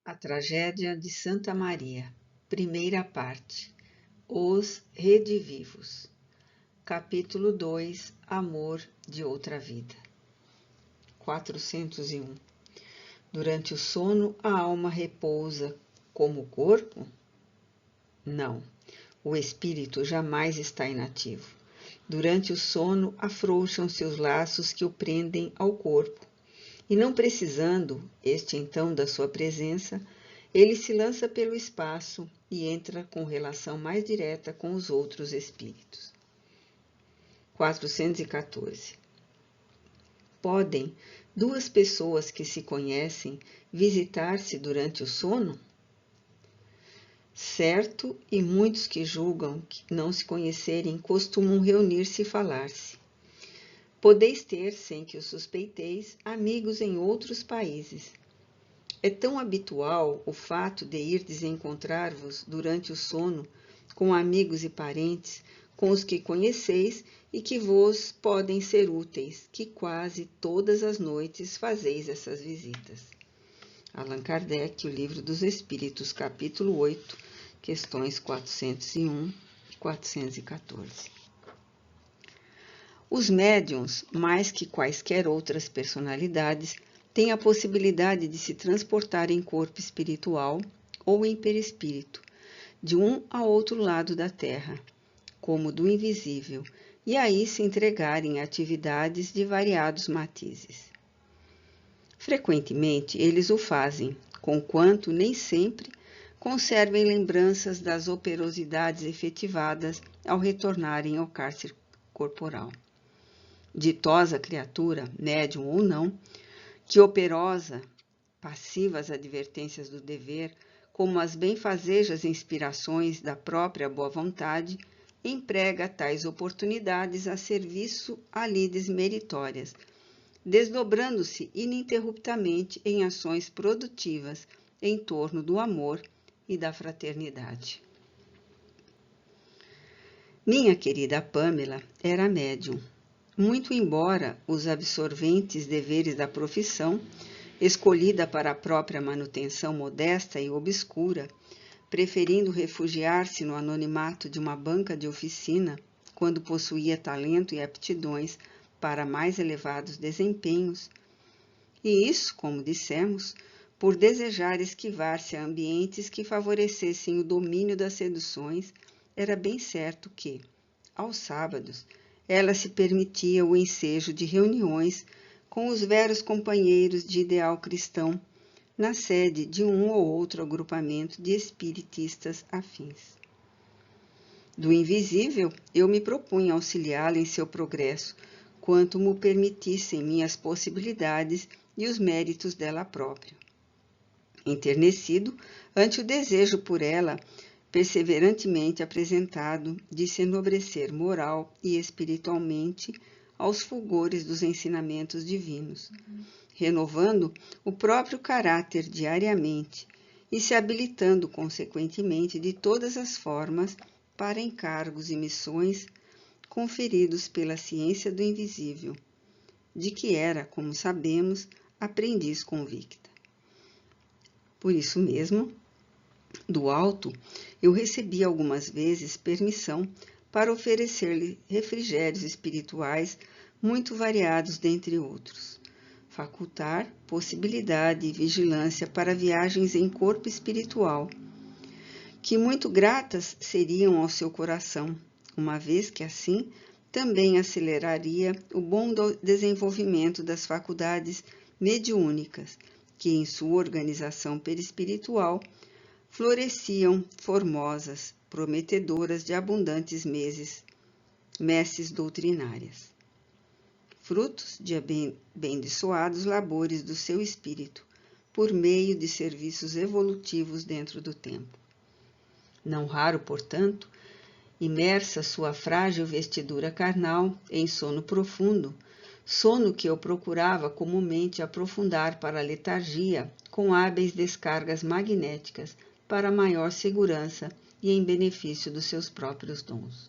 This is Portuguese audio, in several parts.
A Tragédia de Santa Maria, primeira parte, Os Redivivos, capítulo 2, Amor de outra vida. 401. Durante o sono, a alma repousa como o corpo? Não, o espírito jamais está inativo. Durante o sono, afrouxam seus laços que o prendem ao corpo. E não precisando, este então, da sua presença, ele se lança pelo espaço e entra com relação mais direta com os outros espíritos. 414. Podem duas pessoas que se conhecem visitar-se durante o sono? Certo, e muitos que julgam que não se conhecerem costumam reunir-se e falar-se. Podeis ter, sem que o suspeiteis, amigos em outros países. É tão habitual o fato de irdes encontrar-vos durante o sono com amigos e parentes, com os que conheceis e que vos podem ser úteis, que quase todas as noites fazeis essas visitas. Allan Kardec, o Livro dos Espíritos, capítulo 8, questões 401 e 414. Os médiuns, mais que quaisquer outras personalidades, têm a possibilidade de se transportar em corpo espiritual ou em perispírito, de um a outro lado da Terra, como do invisível, e aí se entregarem a atividades de variados matizes. Frequentemente, eles o fazem, conquanto nem sempre conservem lembranças das operosidades efetivadas ao retornarem ao cárcere corporal. Ditosa criatura, médium ou não, que operosa, passiva às advertências do dever, como as benfazejas inspirações da própria boa vontade, emprega tais oportunidades a serviço a lides meritórias, desdobrando-se ininterruptamente em ações produtivas em torno do amor e da fraternidade. Minha querida Pamela era médium. Muito embora os absorventes deveres da profissão, escolhida para a própria manutenção modesta e obscura, preferindo refugiar-se no anonimato de uma banca de oficina, quando possuía talento e aptidões para mais elevados desempenhos, e isso, como dissemos, por desejar esquivar-se a ambientes que favorecessem o domínio das seduções, era bem certo que, aos sábados, ela se permitia o ensejo de reuniões com os veros companheiros de ideal cristão na sede de um ou outro agrupamento de espiritistas afins. Do invisível, eu me propunha auxiliá-la em seu progresso, quanto me permitissem minhas possibilidades e os méritos dela própria. Enternecido ante o desejo por ela, perseverantemente apresentado, de se enobrecer moral e espiritualmente aos fulgores dos ensinamentos divinos, renovando o próprio caráter diariamente e se habilitando consequentemente de todas as formas para encargos e missões conferidos pela ciência do invisível, de que era, como sabemos, aprendiz convicta. Por isso mesmo, do alto, eu recebi algumas vezes permissão para oferecer-lhe refrigérios espirituais muito variados dentre outros, facultar possibilidade e vigilância para viagens em corpo espiritual, que muito gratas seriam ao seu coração, uma vez que assim também aceleraria o bom desenvolvimento das faculdades mediúnicas, que em sua organização perispiritual floresciam formosas, prometedoras de abundantes messes doutrinárias, frutos de abençoados labores do seu espírito, por meio de serviços evolutivos dentro do tempo. Não raro, portanto, imersa sua frágil vestidura carnal em sono profundo, sono que eu procurava comumente aprofundar para a letargia com hábeis descargas magnéticas para maior segurança e em benefício dos seus próprios dons.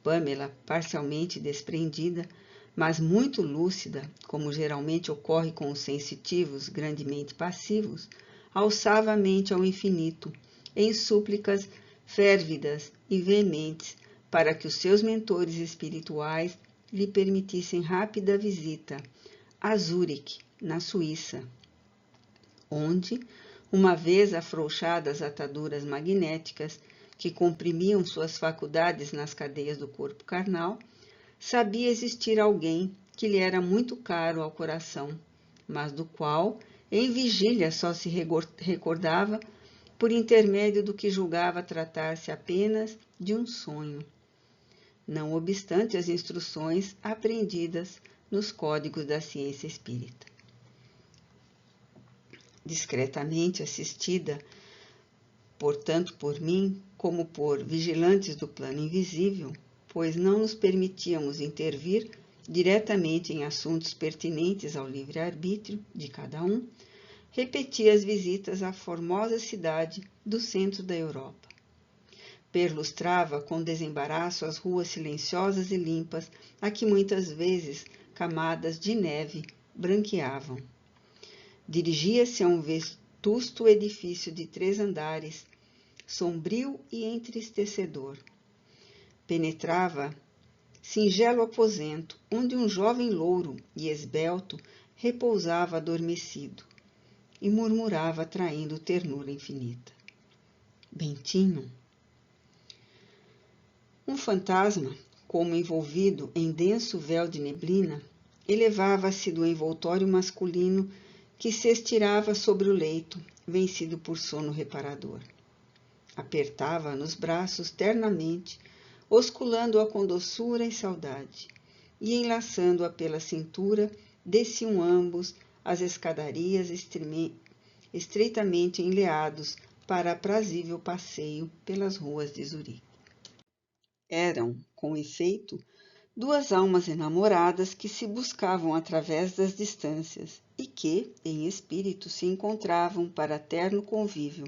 Pamela, parcialmente desprendida, mas muito lúcida, como geralmente ocorre com os sensitivos grandemente passivos, alçava a mente ao infinito, em súplicas férvidas e veementes, para que os seus mentores espirituais lhe permitissem rápida visita a Zurique, na Suíça, onde, uma vez afrouxadas ataduras magnéticas que comprimiam suas faculdades nas cadeias do corpo carnal, sabia existir alguém que lhe era muito caro ao coração, mas do qual, em vigília, só se recordava por intermédio do que julgava tratar-se apenas de um sonho, não obstante as instruções aprendidas nos códigos da ciência espírita. Discretamente assistida, portanto por mim, como por vigilantes do plano invisível, pois não nos permitíamos intervir diretamente em assuntos pertinentes ao livre-arbítrio de cada um, repetia as visitas à formosa cidade do centro da Europa. Perlustrava com desembaraço as ruas silenciosas e limpas, a que muitas vezes camadas de neve branqueavam. Dirigia-se a um vetusto edifício de 3 andares, sombrio e entristecedor. Penetrava singelo aposento, onde um jovem louro e esbelto repousava adormecido e murmurava, traindo ternura infinita: Bentinho. Um fantasma, como envolvido em denso véu de neblina, elevava-se do envoltório masculino que se estirava sobre o leito, vencido por sono reparador. Apertava-a nos braços ternamente, osculando-a com doçura e saudade, e enlaçando-a pela cintura, desciam ambos as escadarias estreitamente enleados para aprazível passeio pelas ruas de Zurique. Eram, com efeito, 2 almas enamoradas que se buscavam através das distâncias e que, em espírito, se encontravam para terno convívio,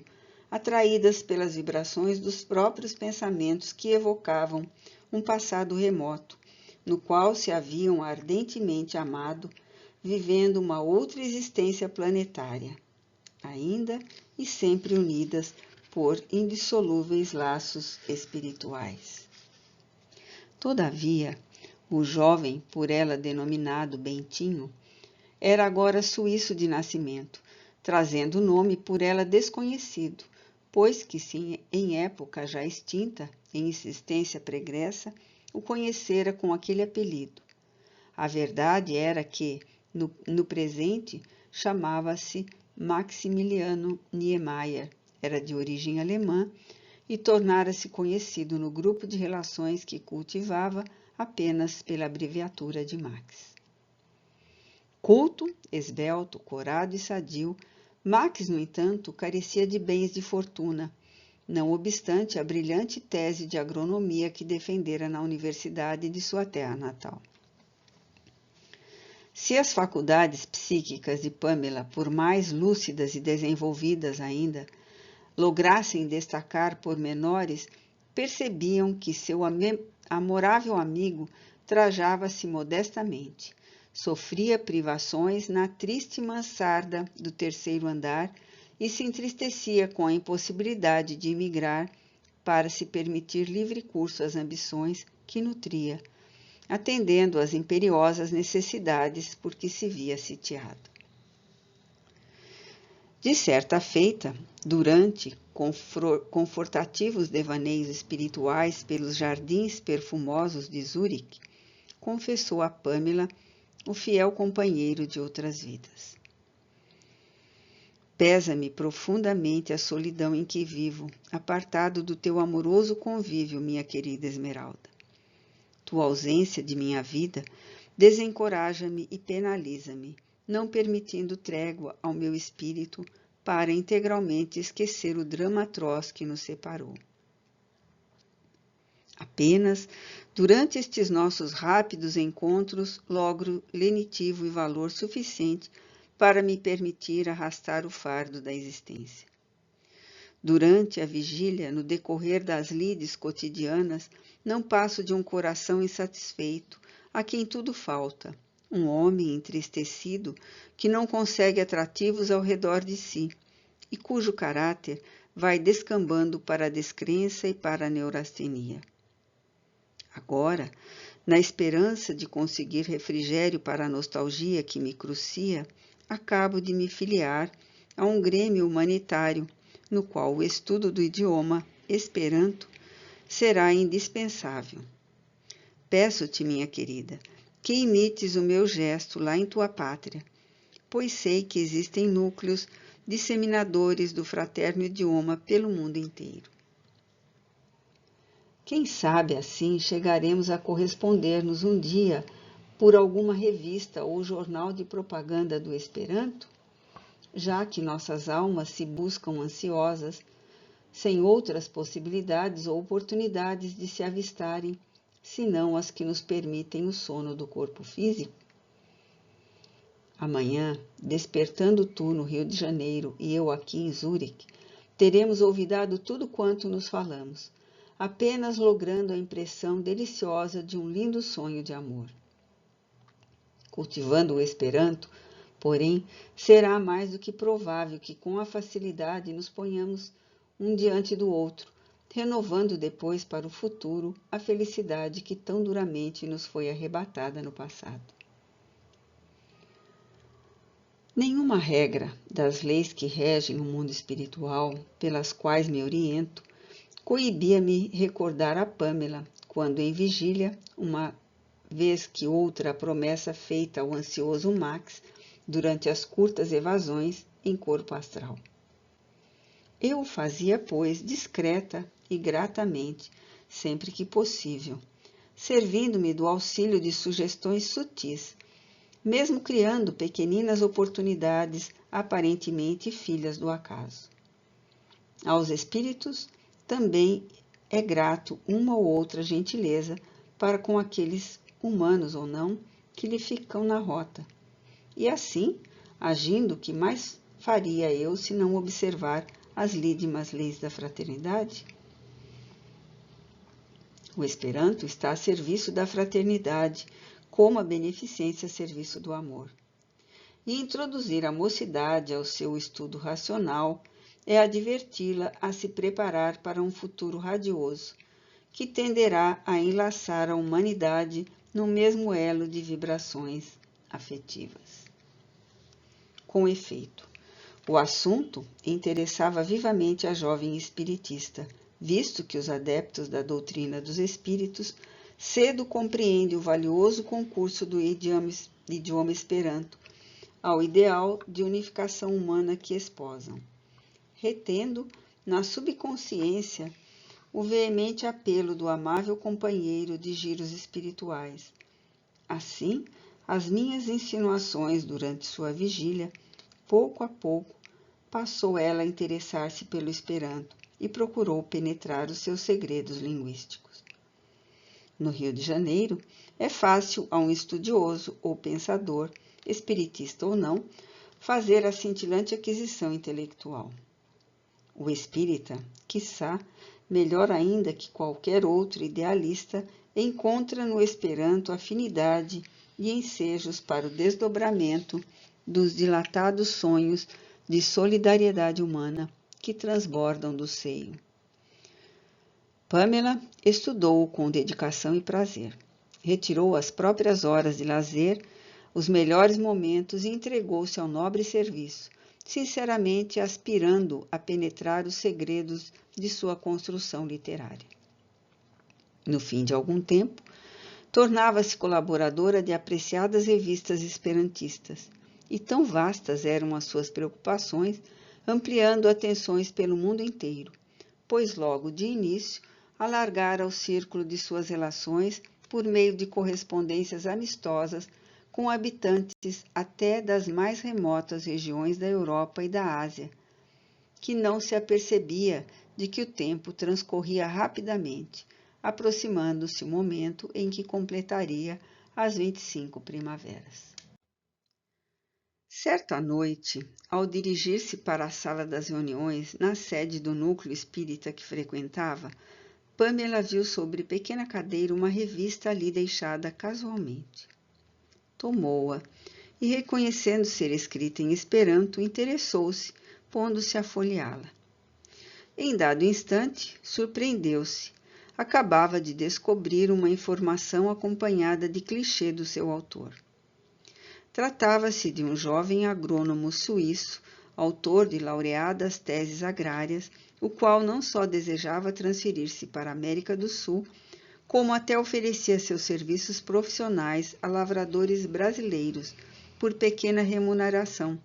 atraídas pelas vibrações dos próprios pensamentos que evocavam um passado remoto, no qual se haviam ardentemente amado, vivendo uma outra existência planetária, ainda e sempre unidas por indissolúveis laços espirituais. Todavia, o jovem, por ela denominado Bentinho, era agora suíço de nascimento, trazendo o nome por ela desconhecido, pois que, se em época já extinta, em existência pregressa, o conhecera com aquele apelido. A verdade era que, no presente, chamava-se Maximiliano Niemeyer, era de origem alemã e tornara-se conhecido no grupo de relações que cultivava apenas pela abreviatura de Max. Culto, esbelto, corado e sadio, Max, no entanto, carecia de bens de fortuna, não obstante a brilhante tese de agronomia que defendera na universidade de sua terra natal. Se as faculdades psíquicas de Pamela, por mais lúcidas e desenvolvidas ainda, lograssem destacar pormenores, percebiam que seu amorável amigo trajava-se modestamente, sofria privações na triste mansarda do 3º andar e se entristecia com a impossibilidade de emigrar para se permitir livre curso às ambições que nutria, atendendo às imperiosas necessidades por que se via sitiado. De certa feita, durante confortativos devaneios espirituais pelos jardins perfumosos de Zurique, confessou a Pamela o fiel companheiro de outras vidas. Pesa-me profundamente a solidão em que vivo, apartado do teu amoroso convívio, minha querida Esmeralda. Tua ausência de minha vida desencoraja-me e penaliza-me, não permitindo trégua ao meu espírito para integralmente esquecer o drama atroz que nos separou. Apenas, durante estes nossos rápidos encontros, logro lenitivo e valor suficiente para me permitir arrastar o fardo da existência. Durante a vigília, no decorrer das lides cotidianas, não passo de um coração insatisfeito, a quem tudo falta, um homem entristecido que não consegue atrativos ao redor de si, e cujo caráter vai descambando para a descrença e para a neurastenia. Agora, na esperança de conseguir refrigério para a nostalgia que me crucia, acabo de me filiar a um grêmio humanitário, no qual o estudo do idioma Esperanto será indispensável. Peço-te, minha querida, que imites o meu gesto lá em tua pátria, pois sei que existem núcleos disseminadores do fraterno idioma pelo mundo inteiro. Quem sabe assim chegaremos a corresponder-nos um dia por alguma revista ou jornal de propaganda do Esperanto, já que nossas almas se buscam ansiosas, sem outras possibilidades ou oportunidades de se avistarem, senão as que nos permitem o sono do corpo físico? Amanhã, despertando tu no Rio de Janeiro e eu aqui em Zurique, teremos olvidado tudo quanto nos falamos, apenas logrando a impressão deliciosa de um lindo sonho de amor. Cultivando o Esperanto, porém, será mais do que provável que com a facilidade nos ponhamos um diante do outro, renovando depois para o futuro a felicidade que tão duramente nos foi arrebatada no passado. Nenhuma regra das leis que regem o mundo espiritual, pelas quais me oriento, coibia-me recordar a Pamela, quando em vigília, uma vez que outra a promessa feita ao ansioso Max durante as curtas evasões em corpo astral. Eu o fazia, pois, discreta e gratamente, sempre que possível, servindo-me do auxílio de sugestões sutis, mesmo criando pequeninas oportunidades aparentemente filhas do acaso. Aos espíritos também é grato uma ou outra gentileza para com aqueles, humanos ou não, que lhe ficam na rota. E assim, agindo, que mais faria eu se não observar as lídimas leis da fraternidade? O Esperanto está a serviço da fraternidade, como a beneficência a serviço do amor. E introduzir a mocidade ao seu estudo racional é adverti-la a se preparar para um futuro radioso, que tenderá a enlaçar a humanidade no mesmo elo de vibrações afetivas. Com efeito, o assunto interessava vivamente a jovem espiritista, visto que os adeptos da doutrina dos espíritos cedo compreendem o valioso concurso do idioma Esperanto ao ideal de unificação humana que esposam, retendo na subconsciência o veemente apelo do amável companheiro de giros espirituais. Assim, as minhas insinuações durante sua vigília, pouco a pouco, passou ela a interessar-se pelo Esperanto e procurou penetrar os seus segredos linguísticos. No Rio de Janeiro, é fácil a um estudioso ou pensador, espiritista ou não, fazer a cintilante aquisição intelectual. O espírita, quiçá, melhor ainda que qualquer outro idealista, encontra no Esperanto afinidade e ensejos para o desdobramento dos dilatados sonhos de solidariedade humana que transbordam do seio. Pamela estudou-o com dedicação e prazer. Retirou as próprias horas de lazer, os melhores momentos e entregou-se ao nobre serviço, sinceramente aspirando a penetrar os segredos de sua construção literária. No fim de algum tempo, tornava-se colaboradora de apreciadas revistas esperantistas, e tão vastas eram as suas preocupações, ampliando atenções pelo mundo inteiro, pois logo de início alargara o círculo de suas relações por meio de correspondências amistosas com habitantes até das mais remotas regiões da Europa e da Ásia, que não se apercebia de que o tempo transcorria rapidamente, aproximando-se o momento em que completaria as 25 primaveras. Certa noite, ao dirigir-se para a sala das reuniões, na sede do núcleo espírita que frequentava, Pamela viu sobre pequena cadeira uma revista ali deixada casualmente. Tomou-a e, reconhecendo ser escrita em Esperanto, interessou-se, pondo-se a folheá-la. Em dado instante, surpreendeu-se. Acabava de descobrir uma informação acompanhada de clichê do seu autor. Tratava-se de um jovem agrônomo suíço, autor de laureadas teses agrárias, o qual não só desejava transferir-se para a América do Sul, como até oferecia seus serviços profissionais a lavradores brasileiros, por pequena remuneração,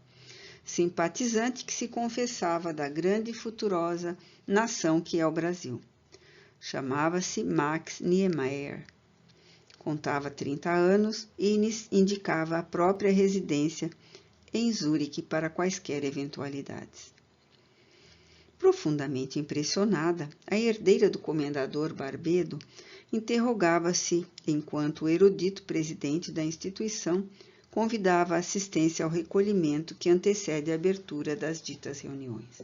simpatizante que se confessava da grande e futurosa nação que é o Brasil. Chamava-se Max Niemeyer. Contava 30 anos e indicava a própria residência em Zurique para quaisquer eventualidades. Profundamente impressionada, a herdeira do comendador Barbedo interrogava-se enquanto o erudito presidente da instituição convidava a assistência ao recolhimento que antecede a abertura das ditas reuniões.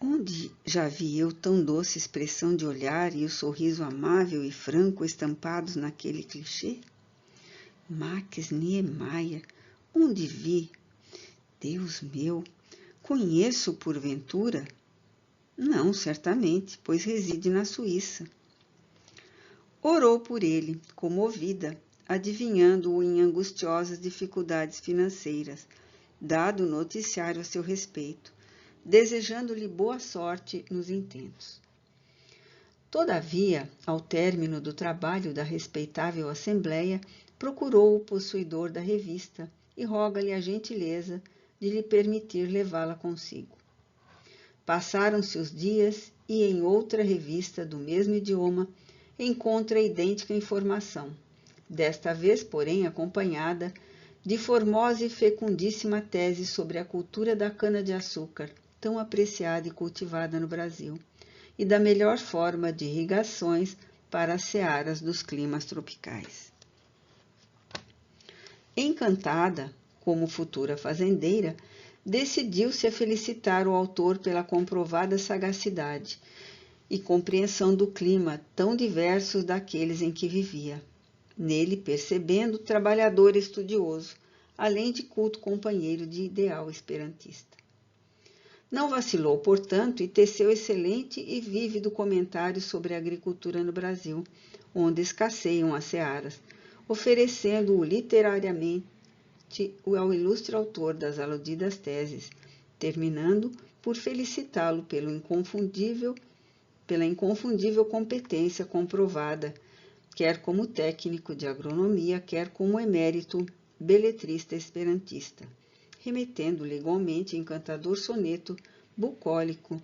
Onde já vi eu tão doce expressão de olhar e o sorriso amável e franco estampados naquele clichê? Max Niemeyer, onde vi? Deus meu, conheço-o porventura? Não, certamente, pois reside na Suíça. Orou por ele, comovida, adivinhando-o em angustiosas dificuldades financeiras, dado o noticiário a seu respeito, desejando-lhe boa sorte nos intentos. Todavia, ao término do trabalho da respeitável assembleia, procurou o possuidor da revista e roga-lhe a gentileza de lhe permitir levá-la consigo. Passaram-se os dias e em outra revista do mesmo idioma encontra a idêntica informação, desta vez, porém, acompanhada de formosa e fecundíssima tese sobre a cultura da cana-de-açúcar, tão apreciada e cultivada no Brasil, e da melhor forma de irrigações para as searas dos climas tropicais. Encantada, como futura fazendeira, decidiu-se a felicitar o autor pela comprovada sagacidade e compreensão do clima tão diversos daqueles em que vivia, nele percebendo trabalhador estudioso, além de culto companheiro de ideal esperantista. Não vacilou, portanto, e teceu excelente e vívido comentário sobre a agricultura no Brasil, onde escasseiam as searas, oferecendo-o literariamente ao ilustre autor das aludidas teses, terminando por felicitá-lo pela inconfundível competência comprovada, quer como técnico de agronomia, quer como emérito beletrista esperantista, remetendo-lhe igualmente encantador soneto bucólico,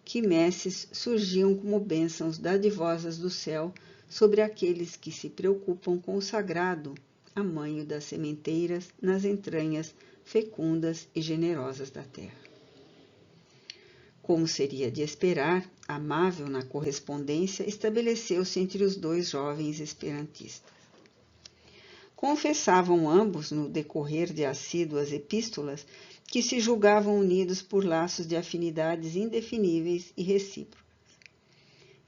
que messes surgiam como bênçãos dadivosas do céu sobre aqueles que se preocupam com o sagrado amanho das sementeiras nas entranhas fecundas e generosas da terra. Como seria de esperar, amável na correspondência, estabeleceu-se entre os dois jovens esperantistas. Confessavam ambos, no decorrer de assíduas epístolas, que se julgavam unidos por laços de afinidades indefiníveis e recíprocas.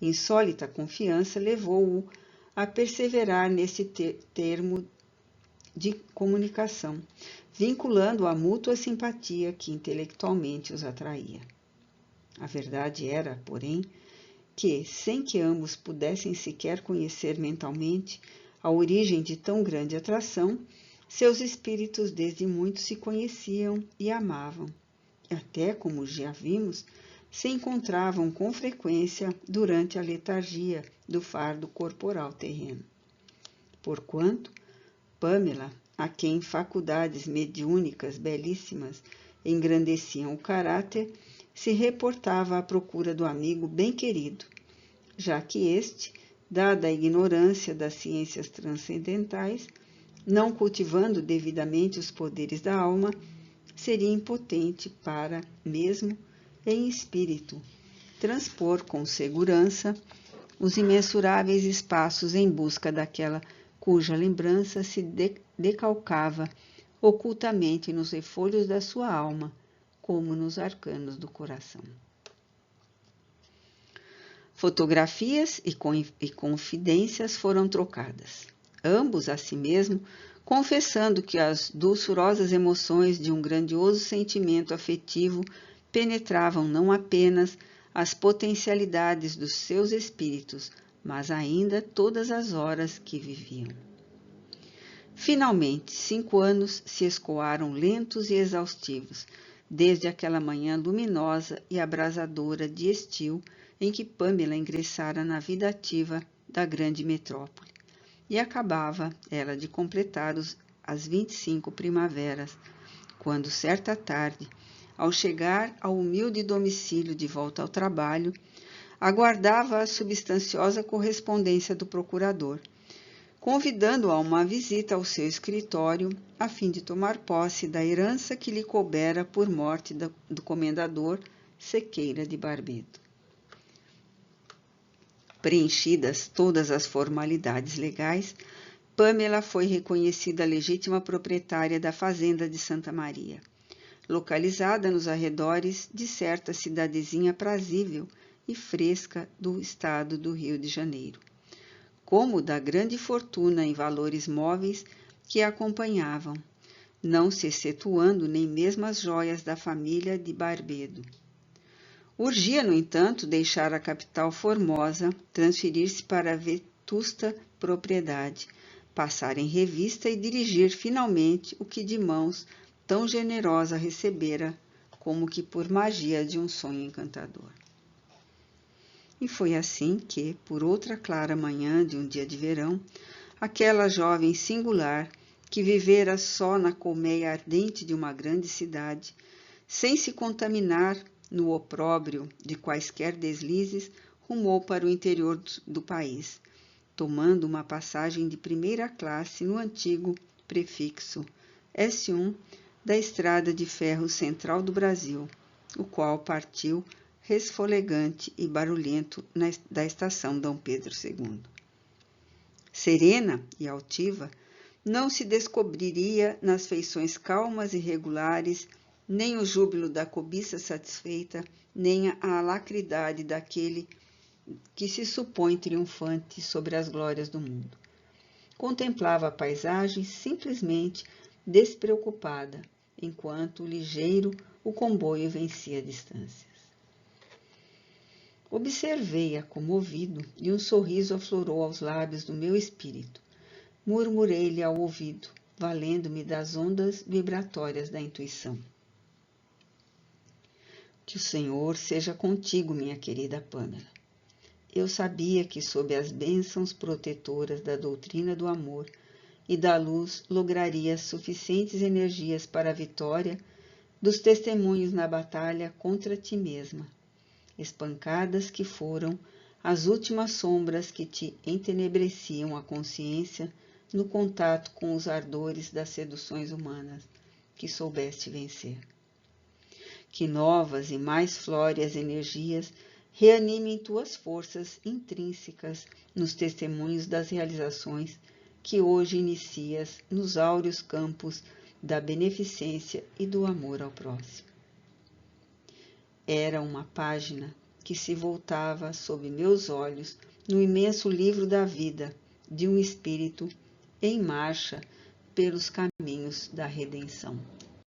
Insólita confiança levou-o a perseverar nesse termo de comunicação, vinculando a mútua simpatia que intelectualmente os atraía. A verdade era, porém, que, sem que ambos pudessem sequer conhecer mentalmente a origem de tão grande atração, seus espíritos desde muito se conheciam e amavam, e até, como já vimos, se encontravam com frequência durante a letargia do fardo corporal terreno. Porquanto, Pamela, a quem faculdades mediúnicas belíssimas engrandeciam o caráter, se reportava à procura do amigo bem-querido, já que este, dada a ignorância das ciências transcendentais, não cultivando devidamente os poderes da alma, seria impotente para, mesmo em espírito, transpor com segurança os imensuráveis espaços em busca daquela cuja lembrança se decalcava ocultamente nos refolhos da sua alma, como nos arcanos do coração. Fotografias e confidências foram trocadas. Ambos, a si mesmo, confessando que as doçurosas emoções de um grandioso sentimento afetivo penetravam não apenas as potencialidades dos seus espíritos, mas ainda todas as horas que viviam. Finalmente, 5 anos se escoaram lentos e exaustivos, desde aquela manhã luminosa e abrasadora de estio em que Pamela ingressara na vida ativa da grande metrópole. E acabava ela de completar as 25 primaveras, quando certa tarde, ao chegar ao humilde domicílio de volta ao trabalho, aguardava a substanciosa correspondência do procurador, convidando-a a uma visita ao seu escritório, a fim de tomar posse da herança que lhe coubera por morte do comendador Sequeira de Barbedo. Preenchidas todas as formalidades legais, Pamela foi reconhecida legítima proprietária da fazenda de Santa Maria, localizada nos arredores de certa cidadezinha aprazível e fresca do estado do Rio de Janeiro, como da grande fortuna em valores móveis que a acompanhavam, não se excetuando nem mesmo as joias da família de Barbedo. Urgia, no entanto, deixar a capital formosa, transferir-se para a vetusta propriedade, passar em revista e dirigir finalmente o que de mãos tão generosa recebera, como que por magia de um sonho encantador. E foi assim que, por outra clara manhã de um dia de verão, aquela jovem singular, que vivera só na colmeia ardente de uma grande cidade, sem se contaminar no opróbrio de quaisquer deslizes, rumou para o interior do país, tomando uma passagem de primeira classe no antigo prefixo S1 da Estrada de Ferro Central do Brasil, o qual partiu resfolegante e barulhento da estação D. Pedro II. Serena e altiva, não se descobriria nas feições calmas e regulares nem o júbilo da cobiça satisfeita, nem a alacridade daquele que se supõe triunfante sobre as glórias do mundo. Contemplava a paisagem simplesmente despreocupada, enquanto ligeiro o comboio vencia distâncias. Observei-a comovido e um sorriso aflorou aos lábios do meu espírito. Murmurei-lhe ao ouvido, valendo-me das ondas vibratórias da intuição. Que o Senhor seja contigo, minha querida Pamela. Eu sabia que, sob as bênçãos protetoras da doutrina do amor e da luz, lograria suficientes energias para a vitória dos testemunhos na batalha contra ti mesma, espancadas que foram as últimas sombras que te entenebreciam a consciência no contato com os ardores das seduções humanas que soubeste vencer. Que novas e mais flóreas energias reanimem tuas forças intrínsecas nos testemunhos das realizações que hoje inicias nos áureos campos da beneficência e do amor ao próximo. Era uma página que se voltava sob meus olhos no imenso livro da vida de um espírito em marcha pelos caminhos da redenção.